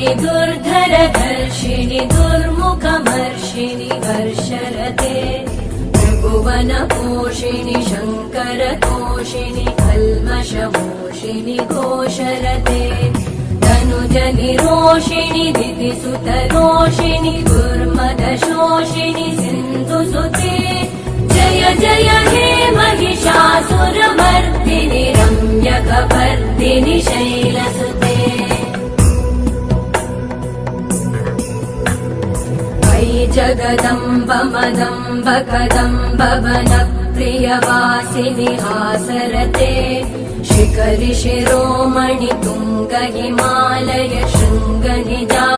वर्षिणि दुर्धरधर्षिणि दुर्मुखमर्षिणि वर्षरते त्रिभुवनपोषिणि शङ्करतोषिणि कल्मषमोषिणि घोषरते धनुजनिरोषिणि दितिसुतरोषिणि दुर्मदशोषिणि सिन्धुसुते जय जय हे महिषासुरमर्दिनि रम्यकपर्दिनि शैलसुते अयि जगदम्ब मदम्ब कदम्ब वनप्रियवासिनि हासरते शिखरि शिरोमणि तुङ्ग हिमालय शृङ्गनिजा